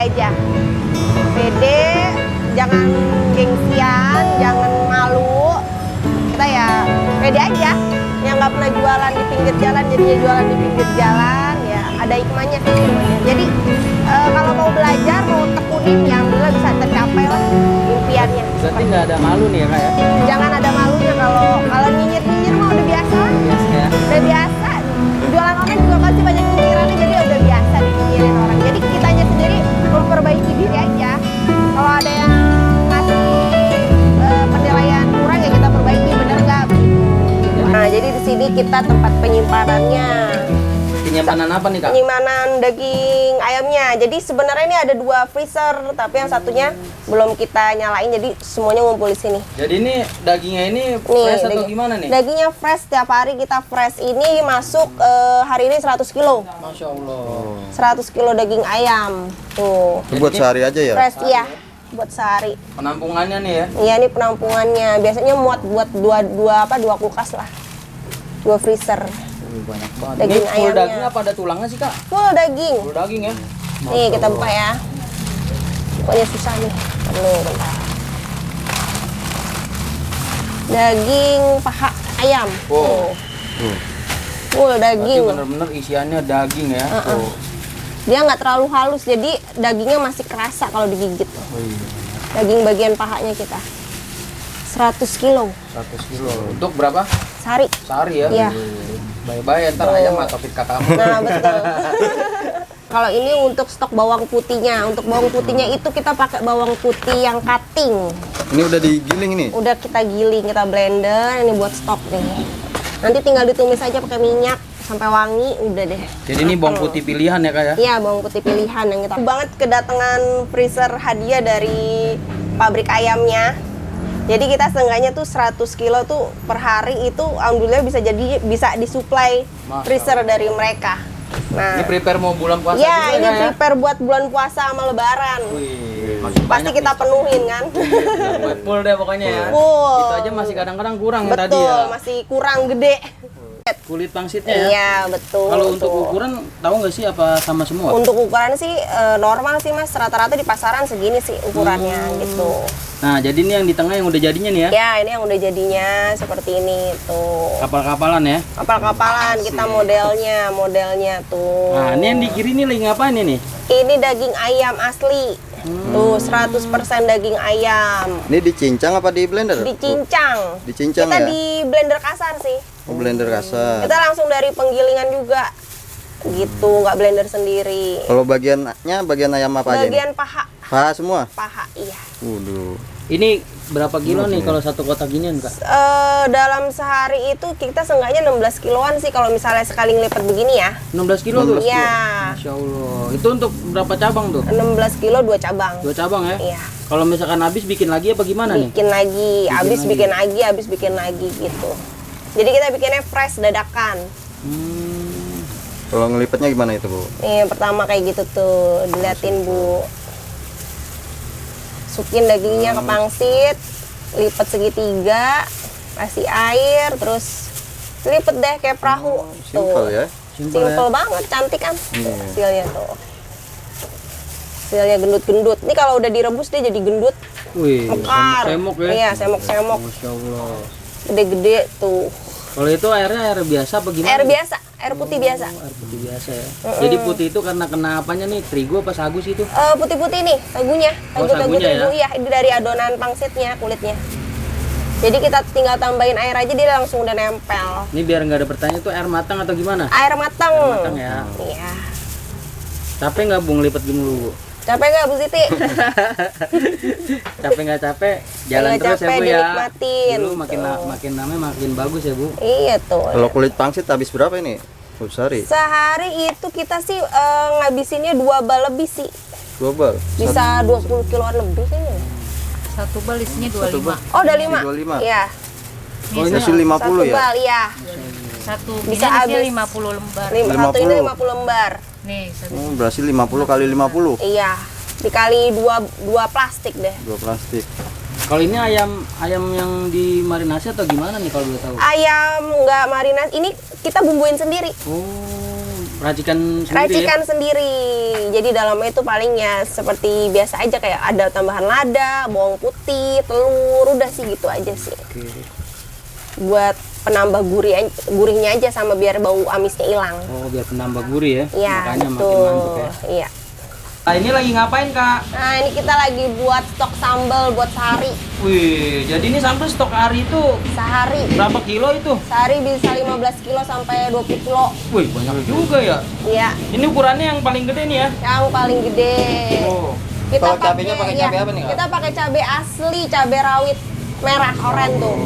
aja. Pede, jangan gengsian, jangan malu. Kita ya pede aja. Yang nggak pernah jualan di pinggir jalan jadinya jualan di pinggir jalan, ya ada hikmahnya sih semuanya. Jadi kalau mau belajar, mau tekunin, ya alhamdulillah bisa tercapai lah impiannya. Berarti nggak ada malu nih ya kak ya? Jangan ada malunya, kalau nyinyir mah udah biasa lah. Biasa ya? Udah biasa. Jualan online juga pasti banyak nyinyirannya, jadi udah biasa dinyinyirin orang. Jadi kitanya sendiri memperbaiki diri aja. Kalau ada yang ngasih penilaian kurang, ya kita perbaiki, bener nggak? Nah, jadi di sini kita tempat penyimpanannya. Penyimpanan apa nih kak? Penyimpanan daging ayamnya. Jadi sebenarnya ini ada 2 freezer, tapi yang satunya belum kita nyalain, jadi semuanya ngumpul di sini. Jadi ini dagingnya ini fresh atau gimana nih? Dagingnya fresh, tiap hari kita fresh. Ini masuk hari ini 100 kilo. Masya Allah. 100 kilo daging ayam. Tuh. Itu buat sehari aja ya? Fresh, iya. Buat sehari. Penampungannya nih ya? Iya, ini penampungannya. Biasanya muat buat dua kulkas lah. 2 freezer. Banyak banget. Daging Ini full ayamnya. daging apa ada tulangnya sih kak? Full daging. Full daging ya? Nih, kita buka ya. Pokoknya susah nih. Perlu bentar. Daging paha ayam. Wow. Full Berarti daging. bener-bener isiannya daging ya? Tuh. Dia nggak terlalu halus, jadi dagingnya masih kerasa kalau digigit. Oh, iya. Daging bagian pahanya kita. 100 kilo 100 kilo. Untuk berapa? sehari. Sehari ya? Iya. Bye-bye ntar ayam atau fit kakakmu. Nah, betul. Kalau ini untuk stok bawang putihnya. Untuk bawang putihnya itu kita pakai bawang putih yang cutting. Ini udah digiling ini? Udah kita giling, kita blender, ini buat stok nih. Nanti tinggal ditumis aja pakai minyak sampai wangi, udah deh. Jadi ini bawang putih pilihan ya kak ya? Iya, bawang putih pilihan yang kita. Banget kedatangan freezer hadiah dari pabrik ayamnya. Jadi kita seenggaknya tuh 100 kilo tuh per hari itu alhamdulillah bisa disuplai freezer dari mereka. Nah, Ini prepare mau bulan puasa ya juga ini ya? prepare buat bulan puasa sama lebaran. Wih, Pasti kita penuhin kan. full deh pokoknya ya. Full. Itu aja masih kadang-kadang kurang ya tadi Betul, ya. masih kurang gede. Kulit pangsitnya ya. Iya, betul. Kalau untuk tuh. ukuran tahu nggak sih apa sama semua? Untuk ukuran sih normal sih Mas, rata-rata di pasaran segini sih ukurannya gitu. Nah, jadi ini yang di tengah yang udah jadinya nih ya. Ya, ini yang udah jadinya seperti ini tuh. Kapal-kapalan ya. Kapal-kapalan kita modelnya tuh. Nah, ini yang di kiri ini lagi ngapain ini? Ini daging ayam asli. Tuh 100% daging ayam. Ini dicincang apa di blender? Dicincang. Dicincang Kita ya? di blender kasar sih. Oh, blender kasar. Kita langsung dari penggilingan juga. Gitu, nggak blender sendiri. Kalau bagian ayam apa aja ini? Bagian paha. Paha semua? Paha, iya. Waduh. Ini berapa kilo nih kalau satu kotak ginian kak? Dalam sehari itu kita seenggaknya 16 kiloan sih kalau misalnya sekali ngelipat begini ya. 16 kilo tuh? Iya. Masya Allah. Itu untuk berapa cabang tuh? 16 kilo 2 cabang. 2 cabang ya? Iya. Kalau misalkan habis bikin lagi apa gimana nih? Bikin lagi, habis bikin lagi gitu. Jadi kita bikinnya fresh dadakan. Kalau ngelipatnya gimana itu, Bu? Nih, pertama kayak gitu tuh, diliatin Bu. Masukin dagingnya ke pangsit, lipat segitiga, kasih air, terus lipet deh kayak perahu. Simpel ya? Simple banget, cantik kan hasilnya tuh. Hasilnya gendut-gendut. Ini kalau udah direbus dia jadi gendut, Wih, mekar. semok ya? Iya, semok-semok. Masya Allah. Gede-gede tuh. Kalau itu airnya air biasa apa gimana? Air biasa, air putih biasa. Air putih biasa ya. Jadi putih itu karena kena apanya nih? Terigu apa sagu sih itu? Putih-putih nih, sagunya. Tagu sagunya terigu, ya? iya. Ini dari adonan pangsitnya, kulitnya. Jadi kita tinggal tambahin air aja, dia langsung udah nempel. Ini biar nggak ada pertanyaan itu air matang atau gimana? Air matang. Air matang ya. Iya. Capek nggak Bung lipet gini dulu? Capek nggak Bu Siti? Capek nggak capek? Jalan Nggak terus capek, ya Bu ya. dinikmatin. Dulu makin lama makin bagus ya Bu. Iya tuh. Kalau kulit pangsit habis berapa ini? Bu, sehari? Sehari itu kita sih ngabisinnya 2 bal lebih sih. 2 bal? Bisa 20 kiloan lebih kayaknya. Satu bal isinya 25. Oh, udah 5. 25. Iya. Oh, ini hasil 50 Satu ya? bal, iya. Satu Bisa bisa habis. 50 lembar. Satu ini 50. 50 lembar. Nih, satu. Oh, berhasil 50 kali 50. Iya. Dikali 2 plastik deh. 2 plastik. Kalau ini ayam yang dimarinasi atau gimana nih kalau boleh tahu? Ayam nggak marinasi, ini kita bumbuin sendiri. Oh, racikan sendiri Racikan sendiri. Jadi dalamnya itu paling ya seperti biasa aja, kayak ada tambahan lada, bawang putih, telur, udah sih gitu aja sih. Oke. Buat penambah gurihnya aja sama biar bau amisnya hilang. Oh, biar penambah gurih ya. Iya, Makanya makin betul. mantap ya. Iya. Nah, ini lagi ngapain, Kak? Nah, ini kita lagi buat stok sambal buat sehari. Wih, jadi ini sampai stok hari itu Sehari. berapa kilo itu? Sehari bisa 15 kilo sampai 20 kilo. Wih, banyak juga ya. Iya, Ini ukurannya yang paling gede nih ya. yang paling gede. Oh. Kalau cabenya pakai cabai apa nih, Kak? Kita pakai cabai asli, cabai rawit merah oren tuh.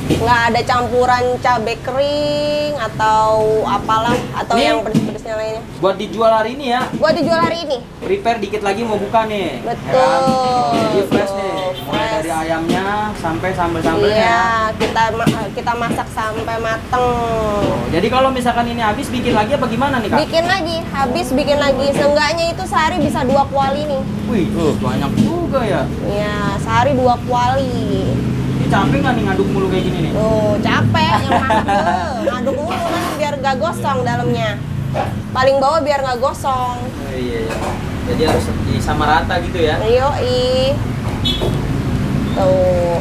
Nggak ada campuran cabai kering atau apalah, atau Nih. yang pedes-pedesnya lainnya. Buat dijual hari ini ya. Buat dijual hari ini. Prepare dikit lagi mau buka nih. Betul. Ya kan? Jadi fresh nih. Mulai Fresh. dari ayamnya sampai sambal-sambalnya. Iya, kita masak sampai mateng. Jadi kalau misalkan ini habis bikin lagi apa gimana nih, Kak? Bikin lagi, habis bikin lagi. Seenggaknya itu sehari bisa 2 kuali nih. Wih, banyak juga ya. Iya, sehari 2 kuali. Ini capek nggak nih ngaduk mulu kayak gini nih? Tuh, capek yang masak tuh. Ngaduk mulu kan biar gak gosong dalamnya. Paling bawah biar gak gosong. Oh, iya, iya. Jadi harus sama rata gitu ya. Yoi. Tuh.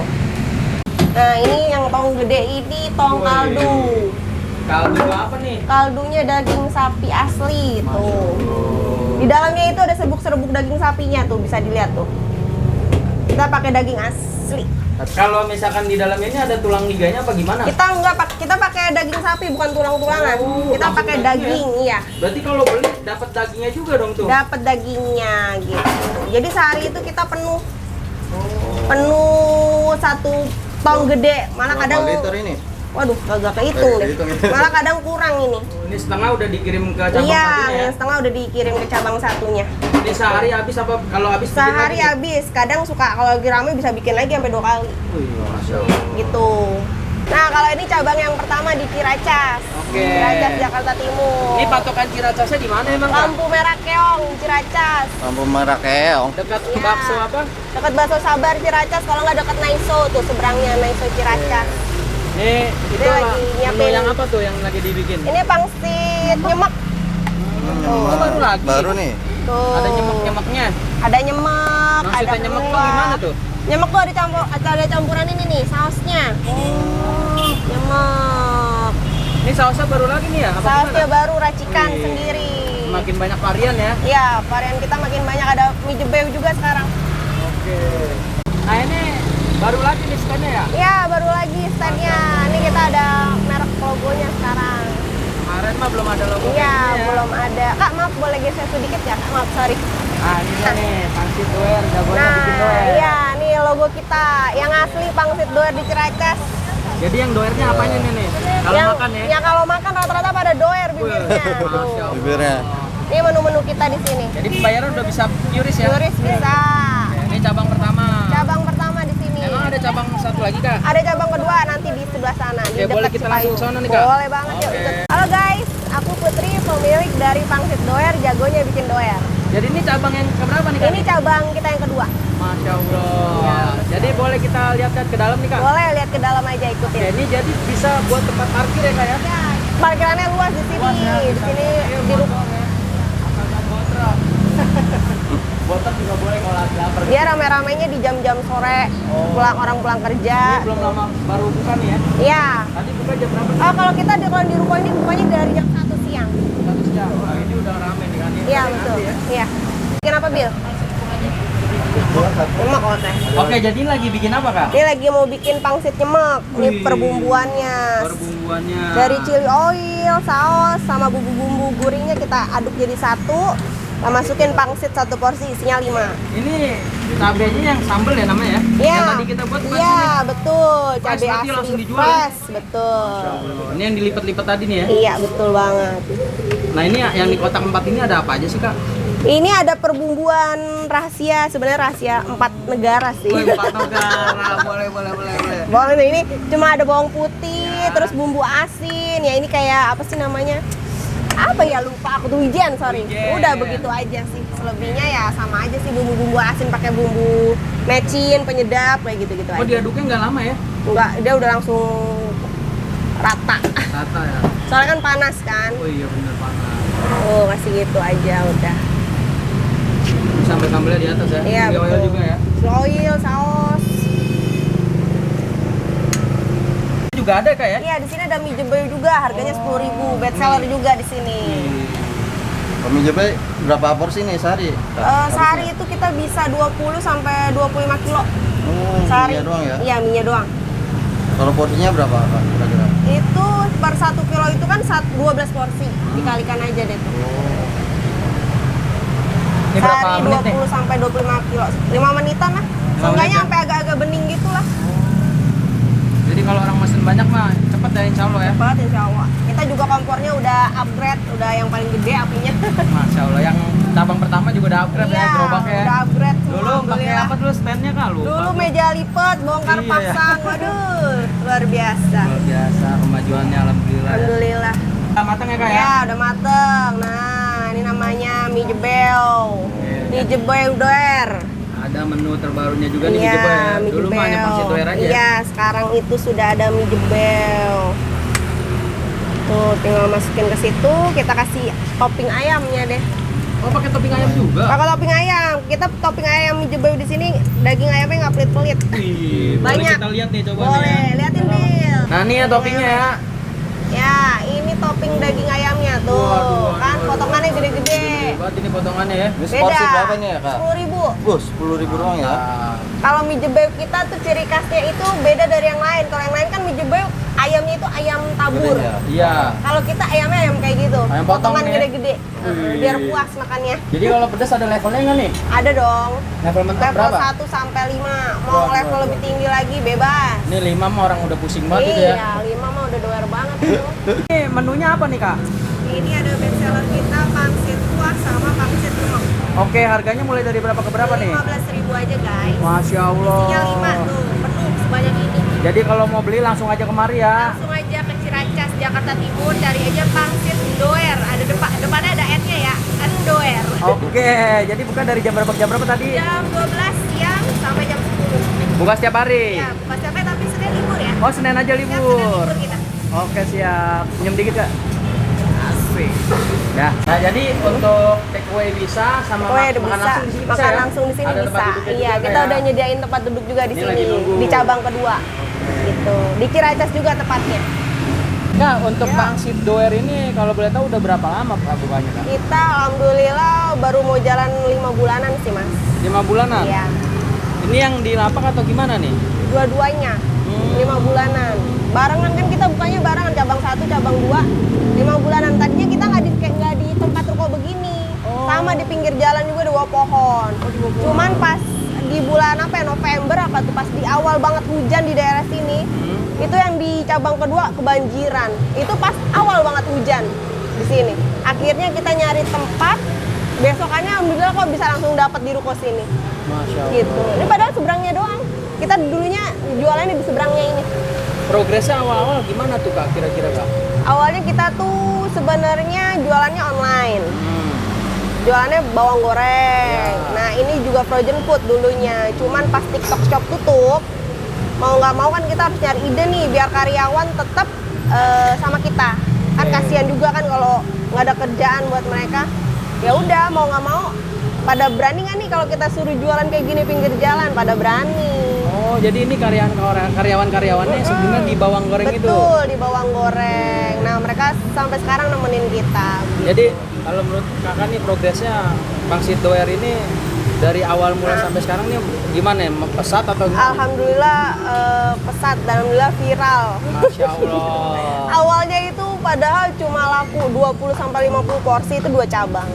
Nah, ini yang tong gede ini tong Wih. kaldu. Kaldu apa nih? Kaldunya daging sapi asli tuh. Di dalamnya itu ada serbuk-serbuk daging sapinya tuh, bisa dilihat tuh. Kita pakai daging asli. Kalau misalkan di dalam ini ada tulang iganya apa gimana? Kita pakai daging sapi bukan tulang-tulangan. Oh, Kita langsung pakai daging daging, iya. Berarti kalau beli dapat dagingnya juga dong tuh. Dapat dagingnya gitu. Jadi sehari itu kita penuh satu tong gede, malah Berapa kadang liter ini? waduh kagak kehitung deh. Hitung. Malah kadang kurang ini. Ini setengah udah dikirim ke cabang Iya, satunya ya. yang setengah udah dikirim ke cabang satunya. Ini sehari habis apa kalau habis bikin Sehari lagi? habis, kadang suka kalau lagi rame bisa bikin lagi sampai 2 kali Wih, Masya Allah. gitu. Nah, kalau ini cabang yang pertama di Ciracas. Oke. Ciracas Jakarta Timur. Ini patokan Ciracasnya di mana emang, Kak? Lampu Merah Keong Ciracas. Lampu merah keong. Dekat Iya. bakso apa? Dekat Bakso Sabar Ciracas, kalau nggak dekat Naiso tuh seberangnya Naiso Ciracas. Nih, itu Dia lagi menu nyiapin. yang apa tuh yang lagi dibikin? Ini pangsit nyemek. Oh, baru lagi. Baru nih. Tuh. Ada nyemek-nyemeknya. Ada nyemek, Maksudnya ada nyemek tuh kuah. gimana tuh? Nyemek tuh ada campuran ini nih, sausnya. Nyemek. Ini sausnya baru lagi nih ya? Apa Sausnya gimana? baru racikan Wih. sendiri. Makin banyak varian ya. Iya, varian kita makin banyak, ada mie jebeu juga sekarang. Oke. Nah ini baru lagi nih standnya ya? Iya, baru lagi standnya. Ini kita ada merek logonya sekarang. Kemarin mah belum ada logo Iya, kayak gini ya. belum ada. Kak, maaf boleh geser sedikit ya? Kak, maaf, sorry. Ah ini dia nih, pangsit doer, jagonya bikin doer. Nah, iya, nih logo kita. Yang asli pangsit doer di Ciracas. Jadi yang doernya apanya nih? Kalau Yang- makan ya? Ya kalau makan rata-rata pada doer bibirnya. Wih, Tuh. Masya Allah. Bibirnya. Ini menu-menu kita di sini. Jadi pembayaran udah bisa QRIS ya? Turis bisa. Ini cabang pertama. Cabang pertama di sini. Emang ada cabang satu lagi kak? Ada cabang kedua nanti di sebelah sana. Oke, di dekat boleh kita langsung Cipayung. sono nih, Kak? Boleh banget yuk Oke. ikut. Halo guys, aku Putri, pemilik dari Pangsit Doer, jagonya bikin doer. Jadi ini cabang yang keberapa nih kak? Ini cabang kita yang kedua. Masya Allah. Iya. Jadi boleh kita lihat-lihat ke dalam nih kak? Boleh lihat ke dalam aja Oke, ikutin. ini jadi bisa buat tempat parkir ya kak ya? Ya, parkirannya luas di sini. Luas ya, Di bisa sini parkir di motor ya. Asal nggak botrok. Botrok juga boleh kalau lagi lapar. dia rame-ramenya di jam-jam sore, orang pulang kerja. Ini belum lama baru buka nih ya? Iya. Tadi buka jam berapa? Oh, kalau kita kalau di ruko ini bukanya dari jam 1 siang. 1 jam. Nah, ini udah rame nih kan? Ini Iya, udah betul. ngantri ya? Iya. Bikin apa, Bil? Nyemek kalau teh. Oke, jadi lagi bikin apa kak? Ini lagi mau bikin pangsit nyemek. Ini Wih. perbumbuannya. Perbumbuannya. Dari chili oil, saus, sama bumbu-bumbu gurihnya kita aduk jadi satu. Kita masukin pangsit 1 porsi, isinya 5. Ini cabenya yang sambel ya namanya ya? Iya. Yang tadi kita buat bukan Iya, sini? betul. Fresh Cabai berarti langsung asli dijual ya? fresh, betul. Ini yang dilipat-lipat tadi nih ya? Iya, betul banget. Nah ini yang di kotak 4 ini ada apa aja sih kak? Ini ada perbumbuan rahasia, sebenarnya rahasia 4 negara sih. Wih, 4 negara, boleh. Boleh nih, ini cuma ada bawang putih, terus bumbu asin. Ya ini kayak apa sih namanya? Apa ya, lupa aku tuh, wijen, sorry. Wijen. Udah begitu aja sih. Selebihnya ya sama aja sih, bumbu-bumbu asin pakai bumbu mecin, penyedap kayak gitu-gitu Oh aja. diaduknya nggak lama ya? Enggak, dia udah langsung rata. Rata ya? Soalnya kan panas kan. Oh iya bener panas. Oh, kasih gitu aja udah. Sampai sambelnya di atas ya. Iya, Pakai oil betul. juga ya. Oil, saus. Ini juga ada Kak ya? Iya, di sini ada mie jebel juga, harganya 10.000. Best seller juga di sini. Mie jebel berapa porsi nih sehari? Sehari itu kita bisa 20 sampai 25 kilo. Sehari. Minyak doang ya? Iya, minyak doang. Kalau porsinya berapa Kak, kira-kira? Itu per 1 kilo itu kan 12 porsi. Dikalikan aja deh tuh. Ini berapa Sehari menit nih? 20 sampai 25 kilo. 5 menitan lah. Seenggaknya menit ya? sampai agak-agak bening gitu lah. Jadi kalau orang mesen banyak mah cepet ya insya Allah ya. Cepet insya Allah. Kita juga kompornya udah upgrade, udah yang paling gede apinya. Masya Allah, yang cabang pertama juga udah upgrade ya, gerobaknya ya. udah upgrade semua, Dulu pakai alhamdulillah. apa dulu standnya Kak? Lupa. Dulu meja lipat, bongkar Iya. pasang, waduh, luar biasa. Luar biasa kemajuannya alhamdulillah. Ya. Alhamdulillah. Udah matang ya Kak ya? Ya, udah mateng. Nah, ini namanya mie jebel. Mie jebel doer. Ada menu terbarunya juga nih Iya, mie jebel ya. mie Dulu mah hanya jebel. pangsit doer aja. Iya, sekarang itu sudah ada mie jebel. Tuh, tinggal masukin ke situ, kita kasih topping ayamnya deh. Oh pakai topping ayam juga. Pakai topping ayam. Kita topping ayam mie jebel di sini daging ayamnya nggak pelit-pelit. Wih, boleh Banyak. kita lihat nih coba nih Boleh, ya. liatin Bil. Nah ini ya toppingnya ya. Ya, ini topping daging ayamnya tuh. Waduh, Kan waduh, potongannya gede-gede. Buat ini potongannya ya. Ini porsi berapa nih ya Kak? 10.000. Bus, 10.000 doang ya? Nah, Kalau mie jebel kita tuh ciri khasnya itu beda dari yang lain. Kalau yang lain kan mie jebel ayamnya itu ayam tabur. Gedenya. iya. Kalau kita ayamnya ayam kayak gitu. Ayam potong Potongan nih ya? gede-gede. Biar puas makannya. Jadi kalau pedas ada levelnya nggak nih? Ada dong. Level mentok Level berapa? 1 sampai 5. Mau Wah, level lebih tinggi lagi bebas. Ini 5 mah orang udah pusing banget itu ya. Iya, 5 mah udah doer banget tuh. Ini menunya apa nih Kak? Ini ada best seller kita pangsit kuah sama pangsit remok. Oke, harganya mulai dari berapa ke berapa nih? 15.000 aja guys. Masya Allah. Isinya 5 tuh, penuh sebanyak ini. Jadi kalau mau beli langsung aja kemari ya. Langsung aja ke Ciracas, Jakarta Timur, cari aja pangsit doer. Ada depannya ada N-nya ya, Doer. Oke, jadi buka dari jam berapa tadi? Jam 12 siang sampai jam 10. Buka setiap hari. Ya, pas sampai tapi Senin libur ya. Oh, Senin aja Siang Senin libur. libur kita. Oke, siap. Senyum dikit Kak. Asik. Nah, jadi untuk take away bisa sama Oh ya udah makan bisa, langsung di sini makan ya? langsung di sini Ada tempat bisa. duduknya Iya, juga kita ya? udah nyediain tempat duduk juga di Ini sini, lagi nunggu. di cabang kedua. Gitu. Di Ciracas juga tepatnya. Kak, untuk Ya. pangsit doer ini kalau boleh tahu udah berapa lama Kak bukanya Kak? Kita alhamdulillah baru mau jalan 5 bulanan sih, Mas. 5 bulanan? Iya. Ini yang di lapak atau gimana nih? Dua-duanya 5 bulanan. Barengan kan kita bukanya barengan cabang 1, cabang 2. 5 bulanan. Tadinya kita nggak di tempat ruko begini. Oh. Sama di pinggir jalan juga di bawah pohon. Cuman pas di bulan apa ya, November apa tuh, pas di awal banget hujan di daerah sini. Itu yang di cabang kedua kebanjiran. Itu pas awal banget hujan di sini. Akhirnya kita nyari tempat. Besokannya alhamdulillah kok bisa langsung dapat di ruko sini. Masya Allah. Gitu. Ini padahal seberangnya doang. Kita dulunya jualannya di seberangnya ini. Progresnya awal-awal gimana tuh Kak kira-kira Kak? Awalnya kita tuh sebenarnya jualannya online. Jualannya bawang goreng. Ya. Nah, ini juga frozen food dulunya. Cuman pas TikTok Shop tutup, mau nggak mau kan kita harus nyari ide nih biar karyawan tetap sama kita. Kan kasihan juga kan kalau nggak ada kerjaan buat mereka. Ya udah, mau nggak mau pada berani nggak nih kalau kita suruh jualan kayak gini pinggir jalan? Pada berani. Oh, jadi ini karyawan-karyawannya sebenarnya di bawang goreng itu. Betul, di bawang goreng. Nah, mereka sampai sekarang nemenin kita. Jadi kalau menurut Kakak nih progresnya pangsit doer ini dari awal mulai sampai sekarang nih gimana ya? Pesat atau gimana? Alhamdulillah pesat dan alhamdulillah viral. Masya Allah. Awalnya itu padahal cuma laku 20 sampai 50 porsi itu 2 cabang.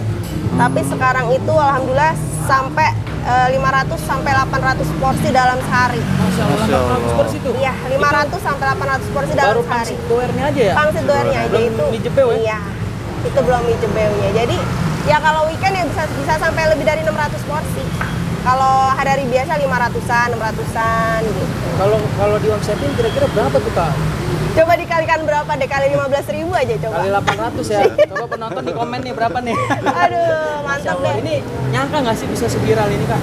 Tapi sekarang itu alhamdulillah sampai 500 sampai 800 porsi dalam sehari. Masya Allah. Masya Allah. 800 porsi tuh. Iya, 500 sampai 800 porsi dalam Baru sehari. pangsit doernya aja ya? Pangsit doernya aja Belum itu. mie jebel ya? Iya. Itu belum mie jebelnya. Jadi ya kalau weekend ya bisa sampai lebih dari 600 porsi. Kalau hari-hari biasa 500-an, 600-an gitu. Kalau diomsetin kira-kira berapa tuh Kak? Coba dikalikan berapa deh, kali 15.000 aja coba. Kali 800 ya. Coba penonton di komen nih berapa nih. Aduh, Masya mantap Allah. deh. Ini nyangka nggak sih bisa seviral ini Kak?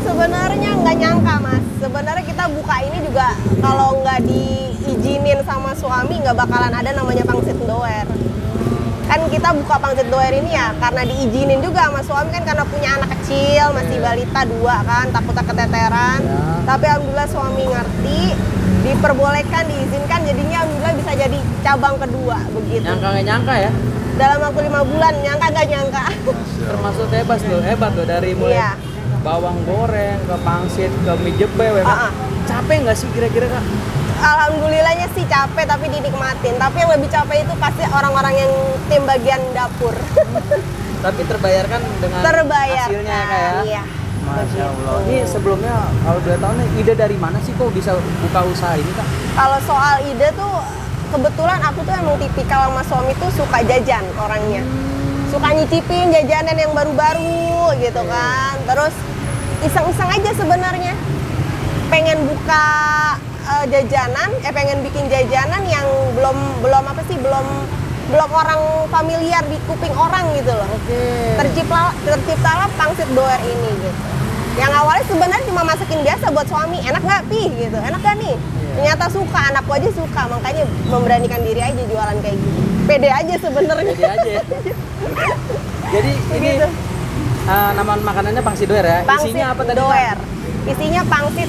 Sebenarnya nggak nyangka mas. Sebenarnya kita buka ini juga kalau nggak diizinin sama suami nggak bakalan ada namanya pangsit doer. Kan kita buka pangsit doer ini ya karena diizinin juga sama suami kan karena punya anak kecil masih balita 2 kan takutnya keteteran. Ya. Tapi alhamdulillah suami ngerti, diperbolehkan, diizinkan, jadinya alhamdulillah bisa jadi cabang kedua begitu. Nyangka nggak nyangka ya? Dalam waktu 5 bulan nyangka nggak nyangka. Termasuk hebat tuh dari mulai Iya. bawang goreng ke pangsit ke mie jebe ya Kak. Capek nggak sih kira-kira Kak? Alhamdulillahnya sih capek tapi dinikmatin. Tapi yang lebih capek itu pasti orang-orang yang tim bagian dapur. Tapi terbayarkan dengan Terbayarkan. hasilnya ya Kak ya? Iya. Masya Allah. Ini sebelumnya kalau boleh tahu nih ide dari mana sih kok bisa buka usaha ini Kak? Kalau soal ide tuh kebetulan aku tuh emang tipikal sama suami tuh suka jajan orangnya. Suka nyicipin jajanan yang baru-baru gitu kan. Terus iseng-iseng aja sebenarnya. Pengen buka pengen bikin jajanan yang belum orang familiar di kuping orang gitu loh. Terciptalah pangsit doer ini gitu. Yang awalnya sebenarnya cuma masakin biasa buat suami, enak nggak pi gitu, enak gak nih? Ternyata suka, anakku aja suka, makanya memberanikan diri aja jualan kayak gitu. Pede aja sebenarnya. Pede aja ya. Jadi ini Gitu. nama makanannya pangsit doer ya? Pangsit Isinya apa tadi Kak? doer. Isinya pangsit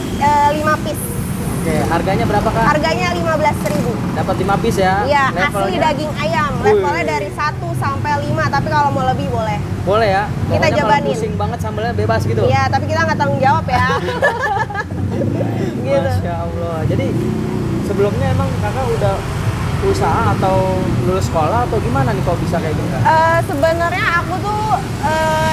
5 piece. Oke, harganya berapa Kak? Harganya 15.000. Dapat 5 piece ya? Iya, asli Levelnya? daging ayam. Wih. Levelnya dari 1 sampai 5, tapi kalau mau lebih boleh. Boleh ya? Kita Pokoknya kalau jabanin. pusing banget sambelnya bebas gitu? Iya, tapi kita nggak tanggung jawab ya. Gitu. Masya Allah. Jadi sebelumnya emang kakak udah usaha atau lulus sekolah atau gimana nih kok bisa kayak gini Kak? Sebenarnya aku tuh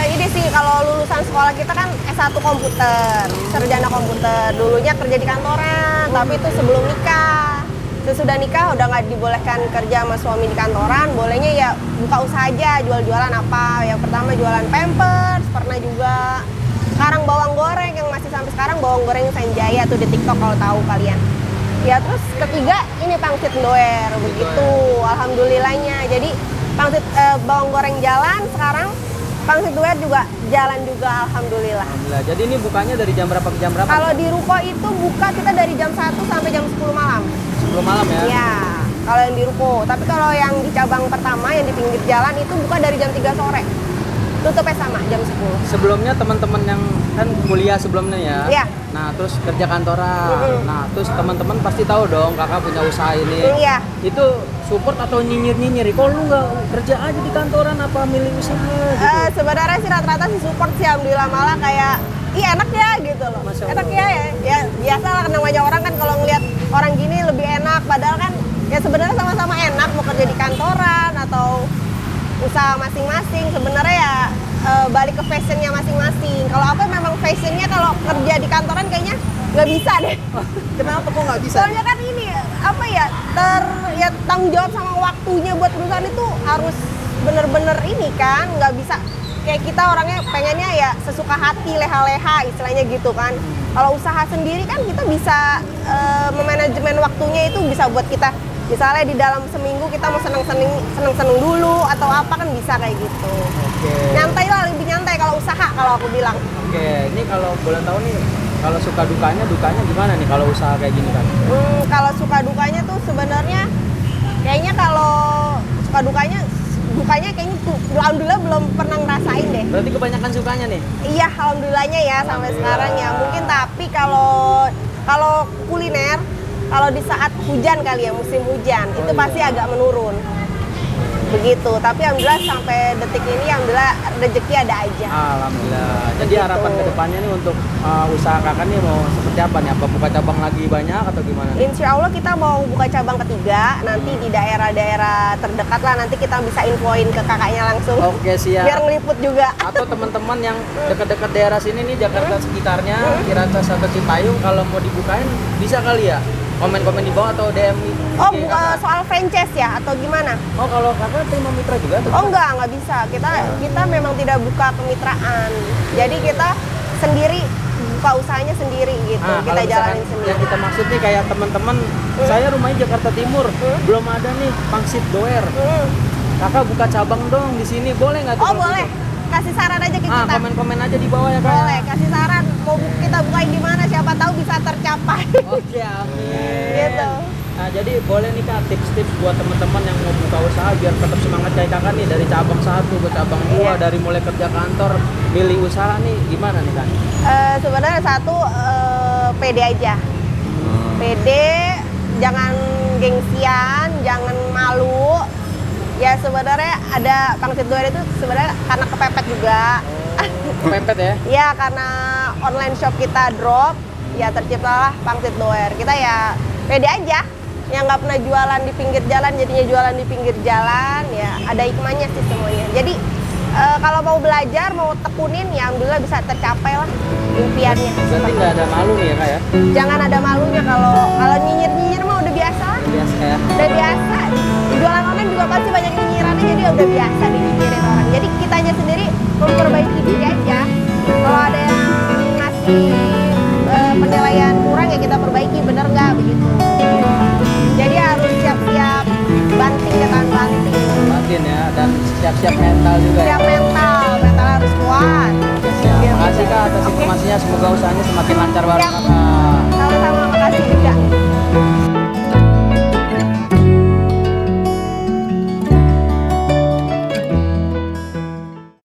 ini sih kalau lulusan sekolah kita kan S1 komputer, sarjana komputer. Dulunya kerja di kantoran, tapi itu sebelum nikah. Sesudah nikah udah nggak dibolehkan kerja sama suami di kantoran, bolehnya ya buka usaha aja, jual-jualan apa. Yang pertama jualan Pampers, pernah juga. Sekarang bawang goreng yang masih sampai sekarang bawang goreng Sanjaya tuh di TikTok kalau tahu kalian. Ya terus ketiga ini pangsit doer begitu, alhamdulillahnya. Jadi pangsit bawang goreng jalan sekarang, pangsit doer juga jalan juga alhamdulillah. Alhamdulillah. Jadi ini bukanya dari jam berapa ke jam berapa? Kalau di ruko itu buka kita dari jam 1 sampai jam 10 malam. 10 malam ya? Iya, kalau yang di ruko. Tapi kalau yang di cabang pertama yang di pinggir jalan itu buka dari jam 3 sore. Tutupnya sama jam 10. Sebelumnya teman-teman yang kan kuliah sebelumnya ya. Iya. Nah, terus kerja kantoran. Nah, terus teman-teman pasti tahu dong kakak punya usaha ini. Iya. Itu support atau nyinyir-nyinyir? Kok lu nggak kerja aja di kantoran apa milih usaha gitu? Sebenarnya sih rata-rata sih support sih alhamdulillah, malah kayak ih enak ya gitu loh. Masya Enak Allah. ya biasa lah namanya orang kan kalau ngelihat orang gini lebih enak, padahal kan ya sebenarnya sama-sama enak mau kerja di kantoran atau usaha masing-masing. Sebenarnya ya balik ke fashionnya masing-masing. Kalau aku memang fashionnya kalau kerja di kantoran kayaknya nggak bisa deh. Kenapa kok nggak bisa? Soalnya kan ini apa ya tanggung jawab sama waktunya buat perusahaan itu harus bener-bener ini kan, nggak bisa kayak kita orangnya pengennya ya sesuka hati, leha-leha istilahnya gitu kan. Kalau usaha sendiri kan kita bisa memanajemen waktunya itu bisa buat kita, misalnya di dalam seminggu kita mau seneng-seneng dulu atau apa kan bisa kayak gitu. Oke. Nyantai lah, lebih nyantai kalau usaha kalau aku bilang. Oke, ini kalau boleh tahu nih, kalau suka dukanya gimana nih kalau usaha kayak gini kan? Kalau suka dukanya tuh sebenarnya kayaknya kalau suka dukanya kayaknya alhamdulillah belum pernah ngerasain deh. Berarti kebanyakan sukanya nih? Iya, alhamdulillahnya ya sampai Alhamdulillah. sekarang ya. Mungkin tapi kalau kuliner kalau di saat hujan kali ya, musim hujan itu iya. pasti agak menurun. Begitu. Tapi alhamdulillah sampai detik ini alhamdulillah rezeki ada aja. Alhamdulillah. Jadi Begitu. harapan kedepannya nih untuk usaha kakak nih mau seperti apa nih? Apa buka cabang lagi banyak atau gimana? Insya Allah kita mau buka cabang ketiga nanti di daerah-daerah terdekat lah, nanti kita bisa infoin ke kakaknya langsung. Oke, siap. Biar ngeliput juga. Atau teman-teman yang dekat-dekat daerah sini nih, Jakarta sekitarnya, Ciracas atau Cipayung, kalau mau dibukain bisa kali ya? Komen-komen di bawah atau DM Oh, IG bukan kakak? soal franchise ya atau gimana? Oh, kalau kakak terima mitra juga atau Oh gimana? enggak bisa. Kita memang tidak buka kemitraan. Jadi kita sendiri, buka usahanya sendiri gitu. Nah, Kita kalau misalkan jalanin sendiri. yang kita maksud nih kayak teman-teman, saya rumahnya Jakarta Timur, belum ada nih pangsit doer. Kakak buka cabang dong di sini, boleh nggak tuh? Oh kalau boleh, gitu? kasih saran aja ke kita. Komen-komen aja di bawah ya kak. Boleh, kasih saran mau kita bukain di mana, siapa tahu bisa tercapai. Oke, amin. Gitu. Nah, jadi boleh nih kak tips-tips buat teman-teman yang mau buka usaha biar tetap semangat kayak kakak nih dari cabang 1 ke cabang 2, Iya. dari mulai kerja kantor, milih usaha nih gimana nih kak? Sebenarnya satu pede aja. Pede, jangan gengsian, jangan malu. Ya sebenarnya ada pangsit doer itu sebenarnya karena kepepet juga. Kepepet ya? Ya karena online shop kita drop, ya terciptalah pangsit doer. Kita ya pede aja, yang nggak pernah jualan di pinggir jalan jadinya jualan di pinggir jalan. Ya ada hikmahnya sih semuanya. Jadi kalau mau belajar, mau tekunin, ya alhamdulillah bisa tercapai lah impiannya. Berarti nggak ada malu nih ya kak ya? Jangan ada malunya, kalau nyinyir mah udah biasa lah. Biasa ya? Udah biasa. Jualan online juga pasti banyak nyinyirannya, jadi udah biasa dinyinyirin orang. Jadi kitanya sendiri memperbaiki diri aja. Kalau ada yang ngasih penilaian kurang ya kita perbaiki, bener nggak begitu. Jadi harus siap-siap banting, jangan banting. Batin ya, dan siap-siap mental juga ya? Siap mental harus kuat. Siap. Makasih kak atas informasinya, semoga usahanya semakin lancar bareng Siap.